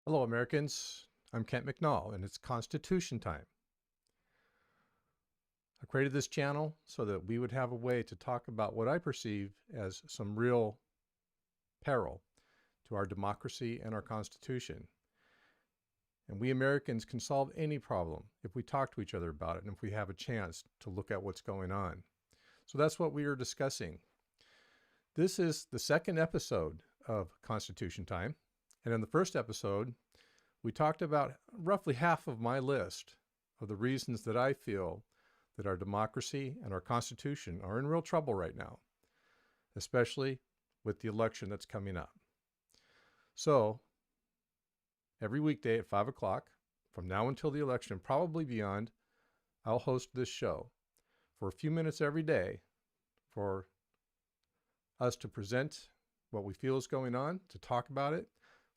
Hello, Americans. I'm Kent McNall, and it's Constitution time. I created this channel so that we would have a way to talk about what I perceive as some real peril to our democracy and our Constitution. And we Americans can solve any problem if we talk to each other about it and if we have a chance to look at what's going on. So that's what we are discussing. This is the second episode of Constitution Time. And in the first episode, we talked about roughly half of my list of the reasons that I feel that our democracy and our Constitution are in real trouble right now, especially with the election that's coming up. So, every weekday at 5 o'clock, from now until the election, probably beyond, I'll host this show for a few minutes every day for us to present what we feel is going on, to talk about it,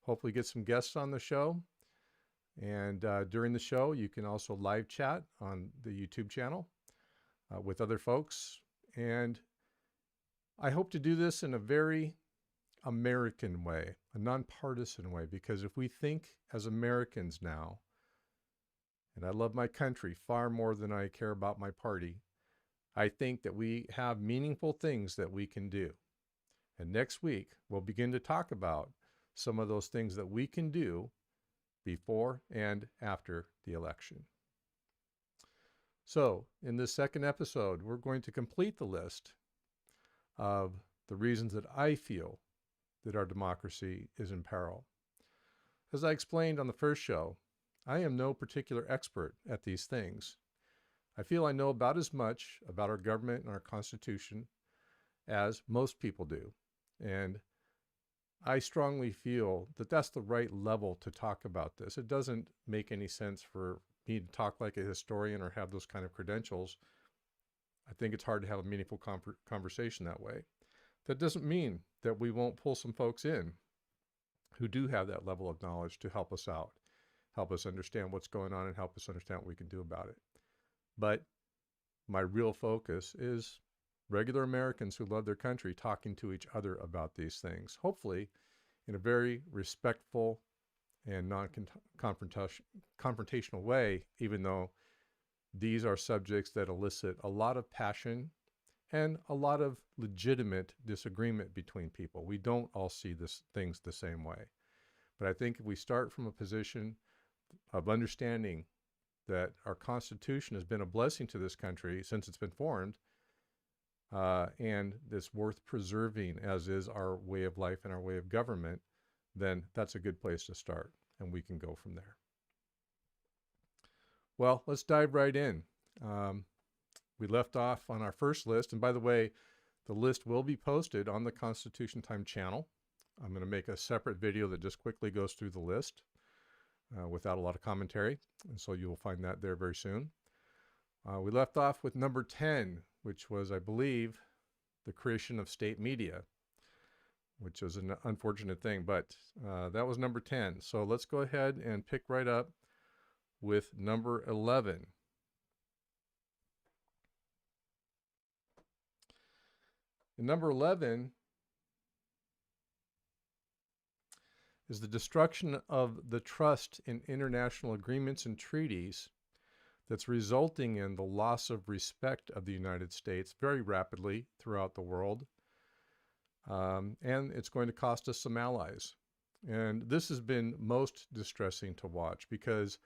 hopefully get some guests on the show. And during the show, you can also live chat on the YouTube channel with other folks. And I hope to do this in a very American way, a nonpartisan way, because if we think as Americans now, and I love my country far more than I care about my party, I think that we have meaningful things that we can do. And next week, we'll begin to talk about some of those things that we can do before and after the election. So, in this second episode, we're going to complete the list of the reasons that I feel that our democracy is in peril. As I explained on the first show, I am no particular expert at these things. I feel I know about as much about our government and our Constitution as most people do. And I strongly feel that that's the right level to talk about this. It doesn't make any sense for me to talk like a historian or have those kind of credentials. I think it's hard to have a meaningful conversation that way. That doesn't mean that we won't pull some folks in who do have that level of knowledge to help us out, help us understand what's going on and help us understand what we can do about it. But my real focus is regular Americans who love their country talking to each other about these things, hopefully in a very respectful and non-confrontational way, even though these are subjects that elicit a lot of passion and a lot of legitimate disagreement between people. We don't all see things the same way. But I think if we start from a position of understanding that our Constitution has been a blessing to this country since it's been formed, and it's worth preserving, as is our way of life and our way of government, then that's a good place to start, and we can go from there. Well, let's dive right in. We left off on our first list, and by the way, the list will be posted on the Constitution Time channel. I'm going to make a separate video that just quickly goes through the list without a lot of commentary, and so you'll find that there very soon. We left off with number 10, which was, I believe, the creation of state media, which is an unfortunate thing, but that was number 10. So let's go ahead and pick right up with number 11. And number 11 is the destruction of the trust in international agreements and treaties that's resulting in the loss of respect of the United States very rapidly throughout the world. And it's going to cost us some allies. And this has been most distressing to watch because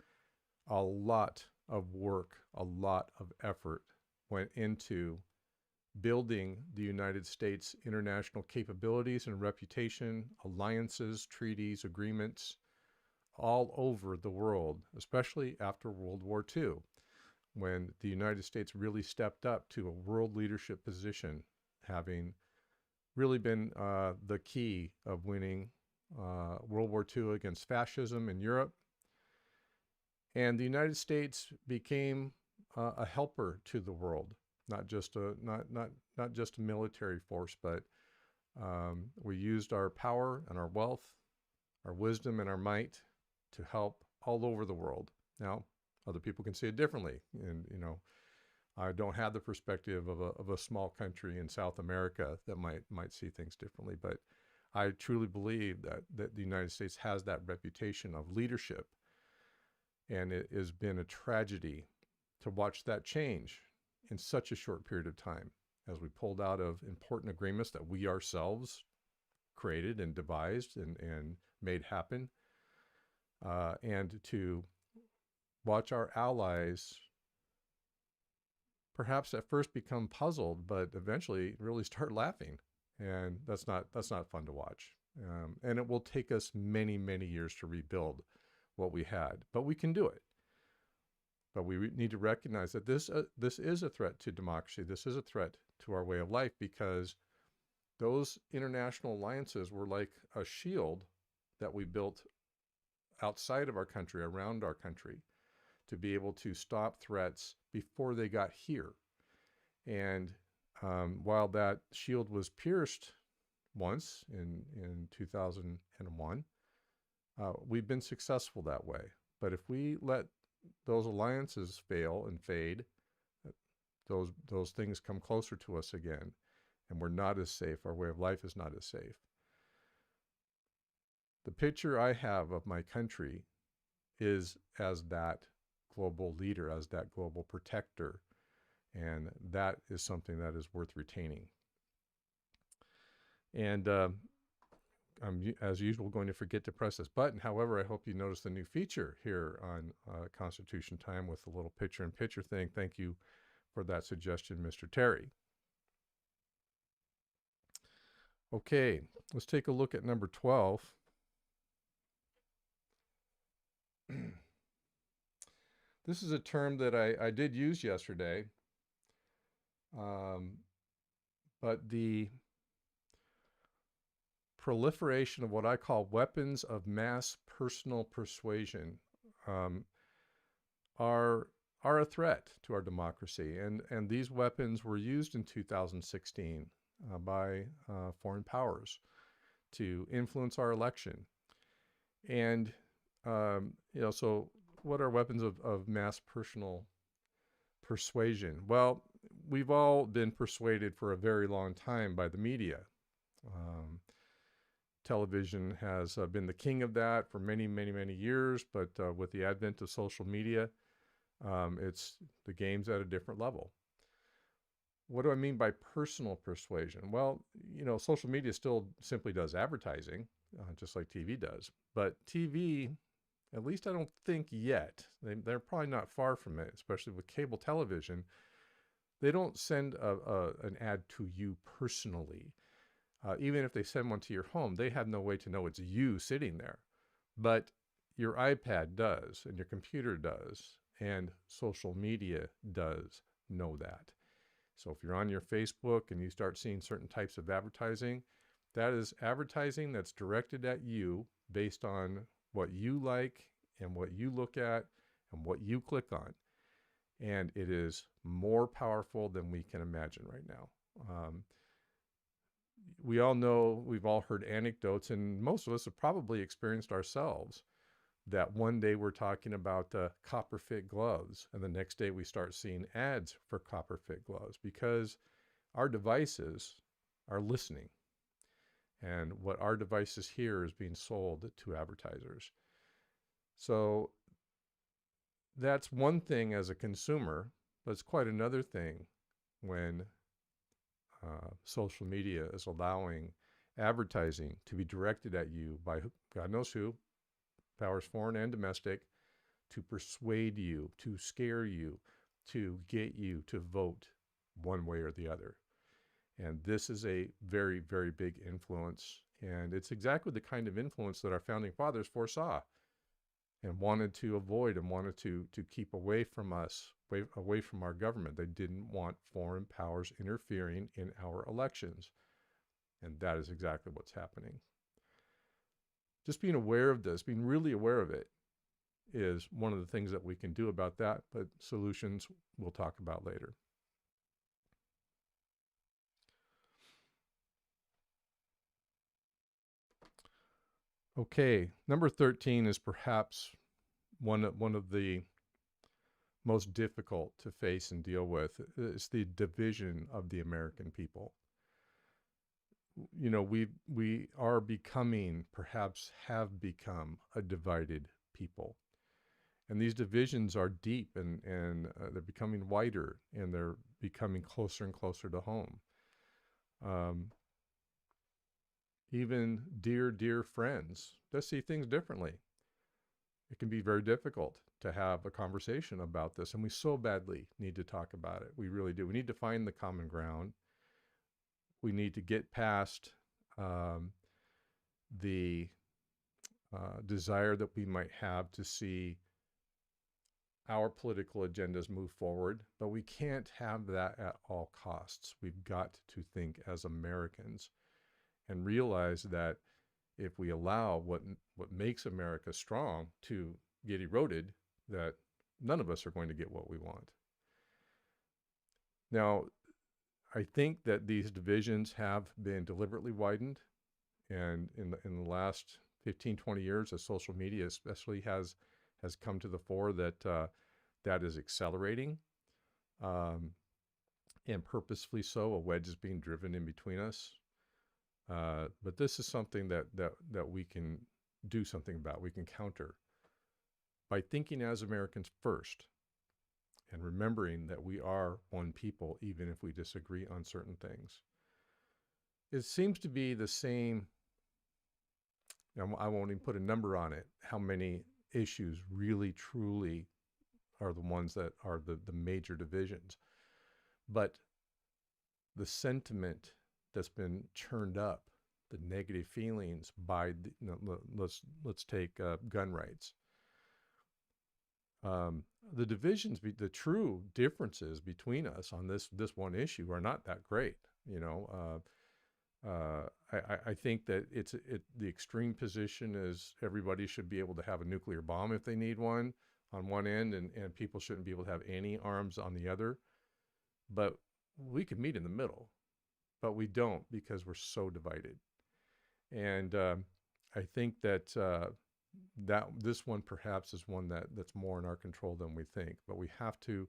a lot of work, a lot of effort went into building the United States' international capabilities and reputation, alliances, treaties, agreements, all over the world, especially after World War II, when the United States really stepped up to a world leadership position, having really been the key of winning World War II against fascism in Europe. And the United States became a helper to the world, not just a military force, but we used our power and our wealth, our wisdom and our might to help all over the world. Now, other people can see it differently, and I don't have the perspective of a small country in South America that might see things differently, but I truly believe that the United States has that reputation of leadership, and it has been a tragedy to watch that change in such a short period of time as we pulled out of important agreements that we ourselves created and devised and made happen, and to watch our allies perhaps at first become puzzled, but eventually really start laughing. And that's not fun to watch. And it will take us many, many years to rebuild what we had, but we can do it. But we need to recognize that this is a threat to democracy. This is a threat to our way of life, because those international alliances were like a shield that we built outside of our country, around our country, to be able to stop threats before they got here. And while that shield was pierced once in 2001, we've been successful that way. But if we let those alliances fail and fade, those things come closer to us again, and we're not as safe. Our way of life is not as safe. The picture I have of my country is as that global leader, as that global protector, and that is something that is worth retaining. And I'm, as usual, going to forget to press this button. However, I hope you notice the new feature here on Constitution Time with the little picture-in-picture thing. Thank you for that suggestion, Mr. Terry. Okay, let's take a look at number 12. This is a term that I did use yesterday, but the proliferation of what I call weapons of mass personal persuasion are a threat to our democracy. And these weapons were used in 2016 by foreign powers to influence our election. And, so what are weapons of mass personal persuasion? Well, we've all been persuaded for a very long time by the media. Television has been the king of that for many, many, many years, but with the advent of social media, it's the game's at a different level. What do I mean by personal persuasion? Well, social media still simply does advertising, just like TV does. But TV, at least I don't think yet, they're probably not far from it, especially with cable television. They don't send an ad to you personally. Even if they send one to your home, they have no way to know it's you sitting there. But your iPad does, and your computer does, and social media does know that. So if you're on your Facebook and you start seeing certain types of advertising, that is advertising that's directed at you based on what you like and what you look at and what you click on. And it is more powerful than we can imagine right now. We all know, we've all heard anecdotes, and most of us have probably experienced ourselves, that one day we're talking about copper fit gloves, and the next day we start seeing ads for copper fit gloves, because our devices are listening. And what our devices hear is being sold to advertisers. So that's one thing as a consumer, but it's quite another thing when social media is allowing advertising to be directed at you by God knows who, powers foreign and domestic, to persuade you, to scare you, to get you to vote one way or the other. And this is a very, very big influence. And it's exactly the kind of influence that our founding fathers foresaw and wanted to avoid and wanted to keep away from us, away from our government. They didn't want foreign powers interfering in our elections. And that is exactly what's happening. Just being aware of this, being really aware of it, is one of the things that we can do about that, but solutions we'll talk about later. Okay, number 13 is perhaps one of the most difficult to face and deal with. It's the division of the American people. we are becoming, perhaps have become, a divided people. And these divisions are deep, and they're becoming wider, and they're becoming closer and closer to home. Um, Even dear friends just see things differently. It can be very difficult to have a conversation about this, and we so badly need to talk about it. We really do. We need to find the common ground. We need to get past um, the desire that we might have to see our political agendas move forward, but we can't have that at all costs. We've got to think as Americans and realize that if we allow what makes America strong to get eroded, that none of us are going to get what we want. Now, I think that these divisions have been deliberately widened, and in the last 15, 20 years, as social media especially has come to the fore, that is accelerating, um, and purposefully so. A wedge is being driven in between us. But this is something that we can do something about. We can counter by thinking as Americans first, and remembering that we are one people, even if we disagree on certain things. It seems to be the same. I won't even put a number on it, how many issues really, truly are the ones that are the major divisions. But the sentiment that's been churned up, the negative feelings by, let's take gun rights. The divisions, the true differences between us on this one issue are not that great. I think that the extreme position is everybody should be able to have a nuclear bomb if they need one on one end, and people shouldn't be able to have any arms on the other. But we could meet in the middle, but we don't, because we're so divided. And I think that that this one perhaps is one that's more in our control than we think. But we have to.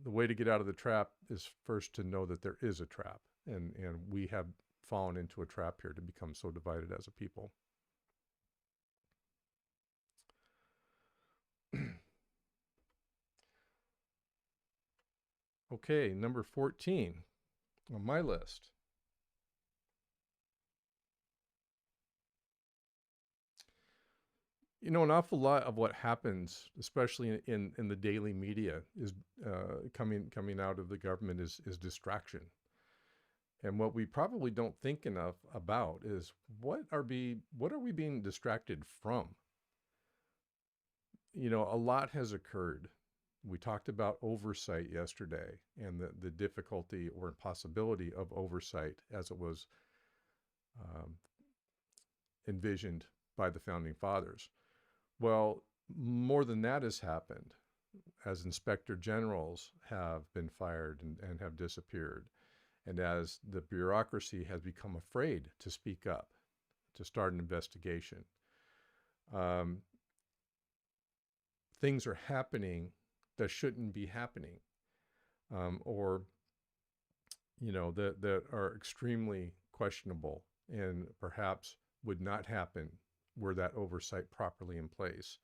The way to get out of the trap is first to know that there is a trap, and we have fallen into a trap here to become so divided as a people. Okay, number 14 on my list. An awful lot of what happens, especially in the daily media, is coming out of the government is distraction. And what we probably don't think enough about is what are we being distracted from? A lot has occurred. We talked about oversight yesterday, and the difficulty or impossibility of oversight as it was envisioned by the founding fathers. Well, more than that has happened, as inspector generals have been fired and have disappeared, and as the bureaucracy has become afraid to speak up, to start an investigation. Things are happening that shouldn't be happening, or that are extremely questionable and perhaps would not happen were that oversight properly in place,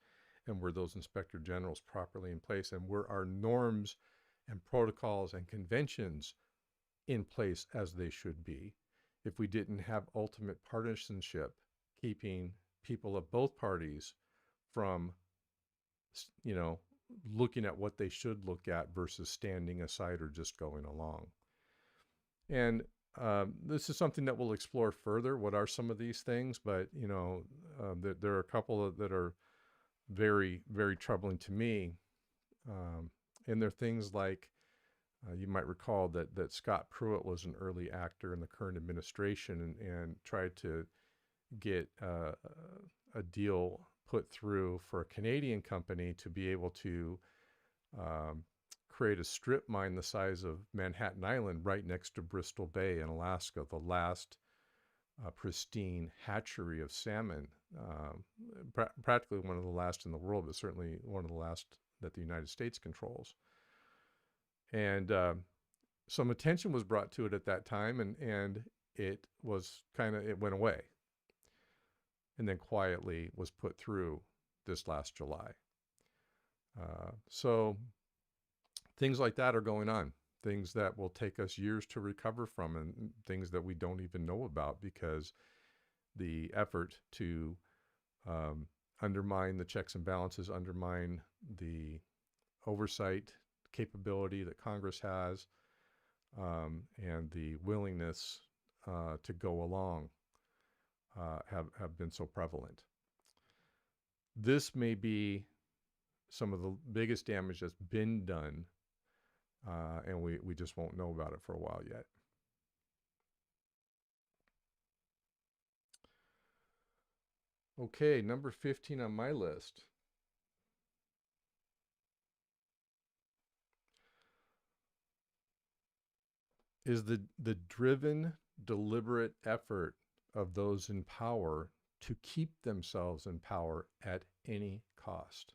and were those inspector generals properly in place, and were our norms and protocols and conventions in place as they should be. If we didn't have ultimate partisanship, keeping people of both parties from, looking at what they should look at versus standing aside or just going along. And this is something that we'll explore further. What are some of these things? But, there are a couple that are very, very troubling to me. And they're things like, you might recall that Scott Pruitt was an early actor in the current administration and tried to get a deal put through for a Canadian company to be able to create a strip mine the size of Manhattan Island right next to Bristol Bay in Alaska, the last pristine hatchery of salmon, practically one of the last in the world, but certainly one of the last that the United States controls. And some attention was brought to it at that time, and it was it went away, and then quietly was put through this last July. So things like that are going on, things that will take us years to recover from, and things that we don't even know about, because the effort to undermine the checks and balances, undermine the oversight capability that Congress has, and the willingness to go along have been so prevalent. This may be some of the biggest damage that's been done, and we just won't know about it for a while yet. Okay, number 15 on my list. Is the driven, deliberate effort of those in power to keep themselves in power at any cost.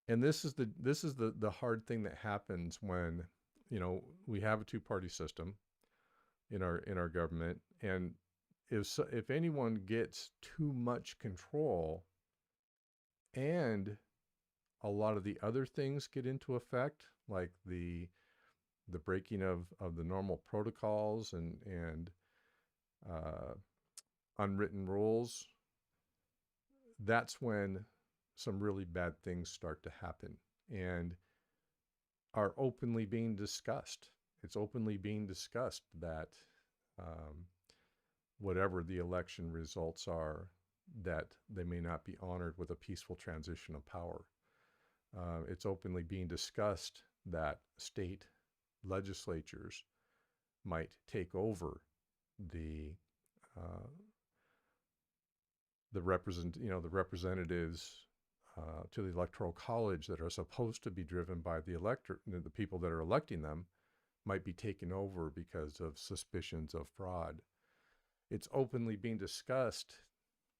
And this is the hard thing that happens when, we have a two-party system in our government, and if anyone gets too much control, and a lot of the other things get into effect, like the breaking of the normal protocols and unwritten rules, that's when some really bad things start to happen and are openly being discussed. It's openly being discussed that whatever the election results are, that they may not be honored with a peaceful transition of power. It's openly being discussed that state legislatures might take over the representatives to the electoral college that are supposed to be driven by the electorate. The people that are electing them might be taken over because of suspicions of fraud. It's openly being discussed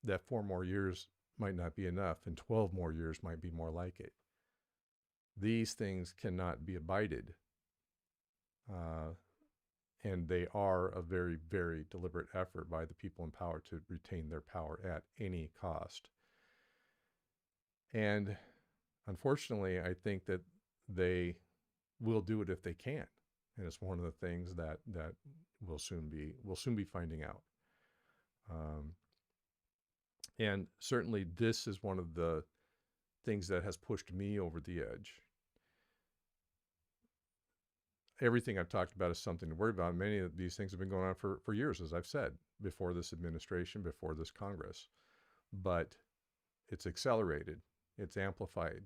that 4 more years might not be enough and 12 more years might be more like it. These things cannot be abided. And they are a very, very deliberate effort by the people in power to retain their power at any cost. And unfortunately, I think that they will do it if they can. And it's one of the things that we'll soon be finding out. And certainly this is one of the things that has pushed me over the edge. Everything I've talked about is something to worry about. Many of these things have been going on for years, as I've said, before this administration, before this Congress. But it's accelerated, it's amplified,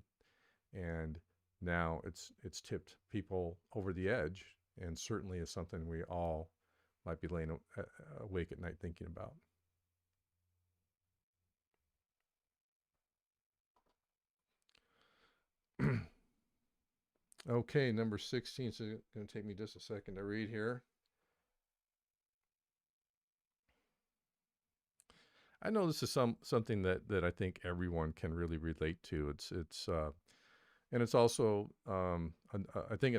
and now it's tipped people over the edge, and certainly is something we all might be laying awake at night thinking about. Okay, number 16. So it's going to take me just a second to read here. I know this is something that I think everyone can really relate to. And it's also I think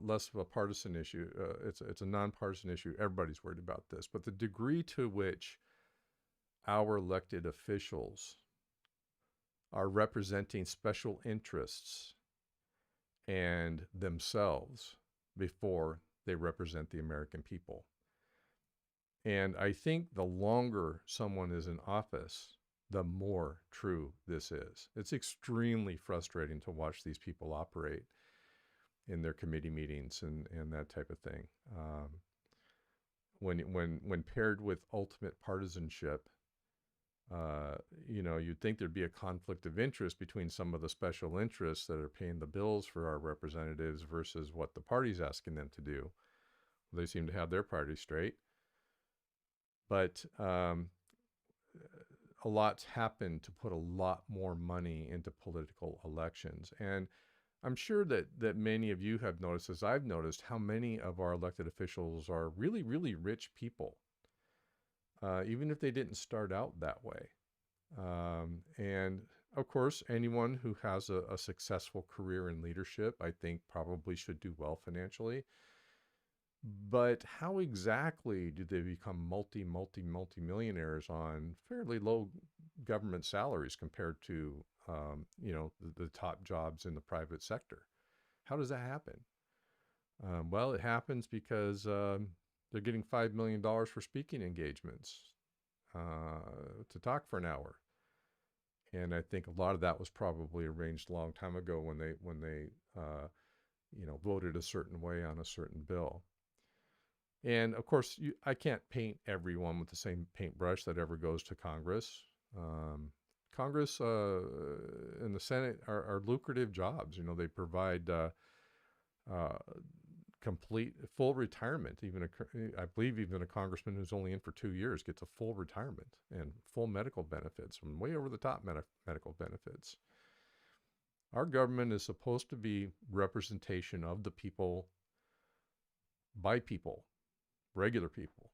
less of a partisan issue. It's a nonpartisan issue. Everybody's worried about this, but the degree to which our elected officials are representing special interests and themselves before they represent the American people. And I think the longer someone is in office, the more true this is. It's extremely frustrating to watch these people operate in their committee meetings and that type of thing. When paired with ultimate partisanship, you'd think there'd be a conflict of interest between some of the special interests that are paying the bills for our representatives versus what the party's asking them to do. They seem to have their priorities straight. But a lot's happened to put a lot more money into political elections. And I'm sure that many of you have noticed, as I've noticed, how many of our elected officials are really, really rich people, even if they didn't start out that way. And of course, anyone who has a successful career in leadership, I think, probably should do well financially. But how exactly do they become multi millionaires on fairly low government salaries compared to, the top jobs in the private sector? How does that happen? Well, it happens because they're getting $5 million for speaking engagements to talk for an hour. And I think a lot of that was probably arranged a long time ago when they voted a certain way on a certain bill. And of course, I can't paint everyone with the same paintbrush that ever goes to Congress. Congress and the Senate are lucrative jobs. They provide uh, complete full retirement. I believe even a congressman who's only in for 2 years gets a full retirement and full medical benefits, from way over the top medical benefits. Our government is supposed to be representation of the people by people, regular people.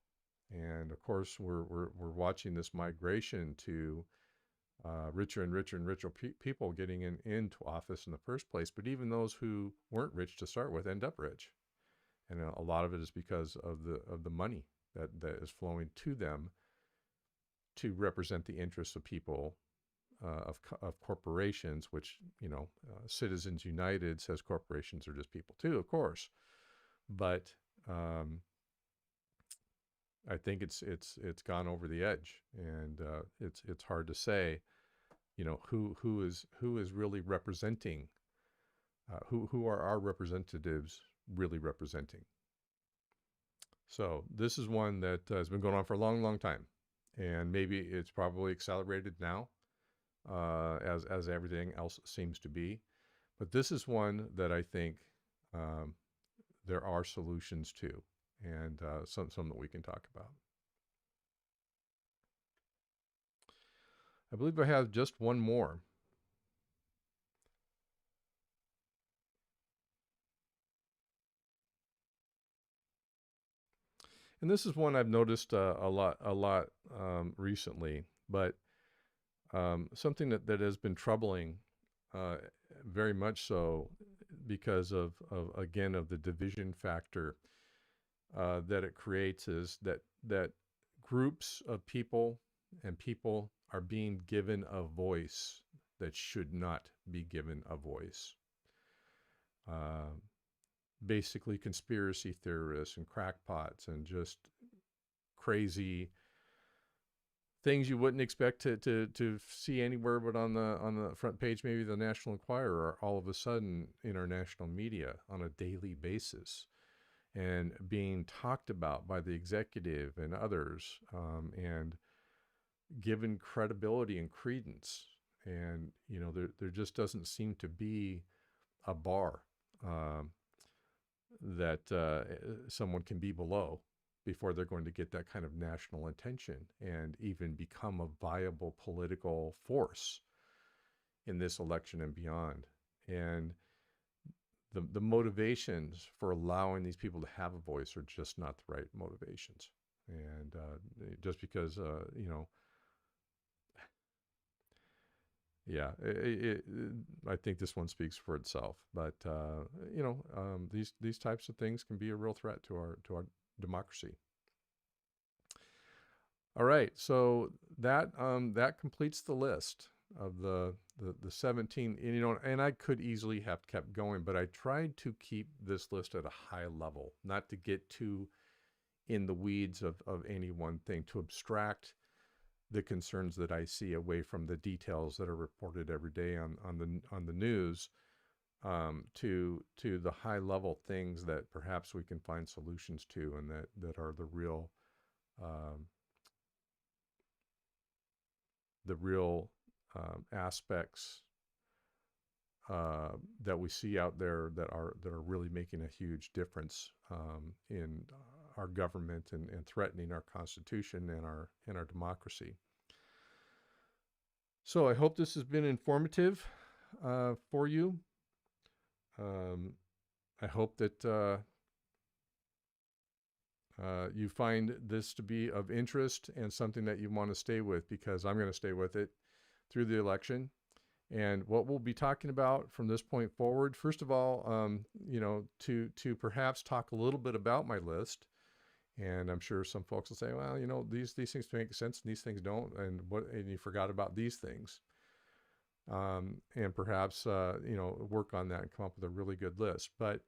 And of course, we're watching this migration to richer and richer and richer people getting into office in the first place. But even those who weren't rich to start with end up rich, and a lot of it is because of the money that is flowing to them to represent the interests of people, of corporations. Which Citizens United says corporations are just people too, of course, but I think it's gone over the edge, and it's hard to say, who is really representing, who are our representatives really representing. So this is one that has been going on for a long, long time, and maybe it's probably accelerated now, as everything else seems to be. But this is one that I think there are solutions to, and some that we can talk about. I believe I have just one more. And this is one I've noticed a lot recently, but something that has been troubling, uh, very much so, because of again of the division factor that it creates, is that groups of people and people are being given a voice that should not be given a voice. Uh, Basically, conspiracy theorists and crackpots and just crazy things you wouldn't expect to see anywhere but on the front page, maybe the National Enquirer, are all of a sudden in our national media on a daily basis, and being talked about by the executive and others, and given credibility and credence. And there just doesn't seem to be a bar that someone can be below before they're going to get that kind of national attention and even become a viable political force in this election and beyond. And the motivations for allowing these people to have a voice are just not the right motivations. And just because, yeah, I think this one speaks for itself. But these types of things can be a real threat to our democracy. All right, so that completes the list of the 17. And I could easily have kept going, but I tried to keep this list at a high level, not to get too in the weeds of any one thing, to abstract the concerns that I see away from the details that are reported every day on the news, to the high level things that perhaps we can find solutions to, and that are the real aspects that we see out there that are really making a huge difference in our government, and threatening our Constitution and our democracy. So I hope this has been informative for you. I hope that you find this to be of interest and something that you want to stay with, because I'm going to stay with it through the election. And what we'll be talking about from this point forward, first of all, to perhaps talk a little bit about my list. And I'm sure some folks will say, well, these things make sense and these things don't, and you forgot about these things. And perhaps work on that and come up with a really good list. But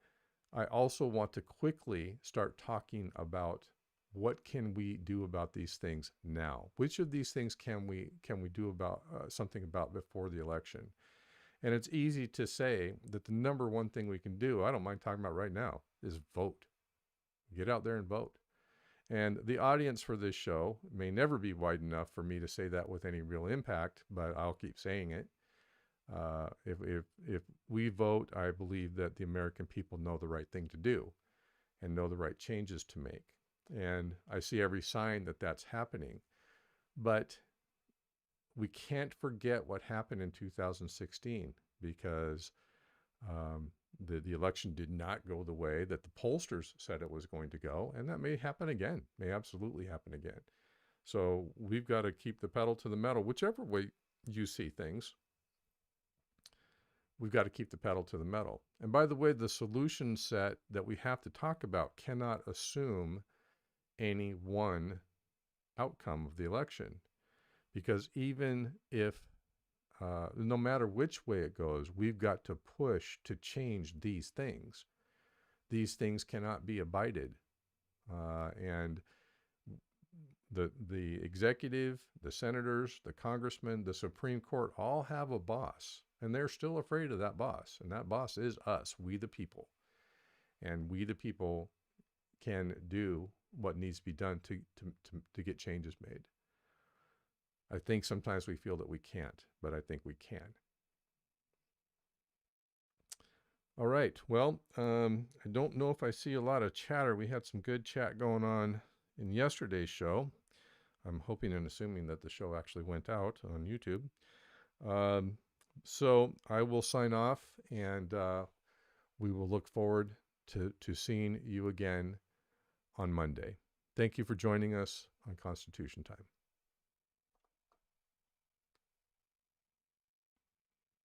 I also want to quickly start talking about what can we do about these things now. Which of these things can we do about something about before the election? And it's easy to say that the number one thing we can do, I don't mind talking about right now, is vote. Get out there and vote. And the audience for this show may never be wide enough for me to say that with any real impact, but I'll keep saying it. If we vote, I believe that the American people know the right thing to do and know the right changes to make. And I see every sign that that's happening. But we can't forget what happened in 2016, because the election did not go the way that the pollsters said it was going to go. And that may happen again, may absolutely happen again. So we've got to keep the pedal to the metal, whichever way you see things. We've got to keep the pedal to the metal. And by the way, the solution set that we have to talk about cannot assume any one outcome of the election. Because even if, no matter which way it goes, we've got to push to change these things. These things cannot be abided. And the executive, the senators, the congressmen, the Supreme Court all have a boss. And they're still afraid of that boss. And that boss is us, we the people. And we the people can do what needs to be done to get changes made. I think sometimes we feel that we can't, but I think we can. All right. Well, I don't know if I see a lot of chatter. We had some good chat going on in yesterday's show. I'm hoping and assuming that the show actually went out on YouTube. So I will sign off, and we will look forward to seeing you again on Monday. Thank you for joining us on Constitution Time.